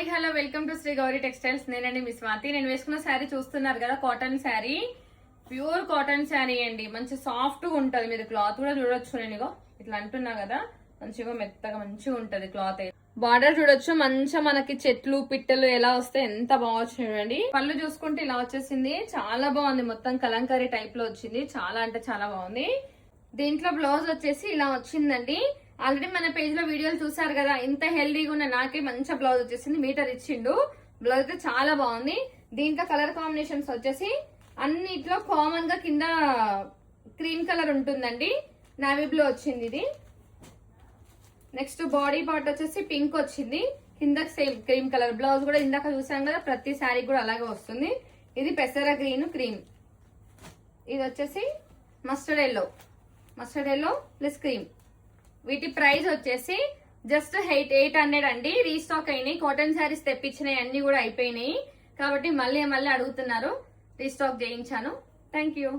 Hi hello welcome to Shri Gauri textiles. నేనండి మీ స్వాతి. నేను వేసుకున్న శారీ చూస్తున్నారు కదా, cotton sari, pure cotton sari అండి. మంచి సాఫ్ట్ గా ఉంటది. మీరు క్లాత్ కూడా చూడొచ్చు. నేను ఇట్లా అంటున్నా కదా, మంచిగా మెత్తగా మంచిగా ఉంటది క్లాత్. బార్డర్ చూడొచ్చు, మంచిగా మనకి చెట్లు పిట్టలు ఎలా వస్తే ఎంత బాగా చూడండి. పళ్ళు చూసుకుంటే ఇలా వచ్చేసింది, చాలా బాగుంది. మొత్తం కలంకారీ టైప్ లో వచ్చింది, చాలా అంటే చాలా బాగుంది. దీంట్లో బ్లౌజ్ వచ్చేసి ఇలా వచ్చిందండి. ఆల్రెడీ మన పేజ్ లో వీడియోలు చూసారు కదా, ఇంత హెల్దీగా ఉన్న నాకే మంచి బ్లౌజ్ వచ్చేసింది. మీటర్ ఇచ్చిండు. బ్లౌజ్ అయితే చాలా బాగుంది. దీంట్లో కలర్ కాంబినేషన్స్ వచ్చేసి అన్నిట్లో కామన్ గా కింద క్రీమ్ కలర్ ఉంటుందండి, నావీ బ్లూ వచ్చింది ఇది. నెక్స్ట్ బాడీ పార్ట్ వచ్చేసి పింక్ వచ్చింది, కింద సేమ్ క్రీమ్ కలర్. బ్లౌజ్ కూడా ఇందాక చూసాం కదా, ప్రతి శారీ కూడా అలాగే వస్తుంది. ఇది పెసర గ్రీన్ క్రీమ్. ఇది వచ్చేసి మస్టర్డ్ ఎల్లో ప్లస్ క్రీమ్. వీటి ప్రైస్ వచ్చేసి జస్ట్ 800 అండి. రీస్టాక్ అయినాయి. కాటన్ శారీస్ తెప్పించినాయి, అన్ని కూడా అయిపోయినాయి. కాబట్టి మళ్ళీ అడుగుతున్నారు, రీస్టాక్ చేయించాను. Thank you.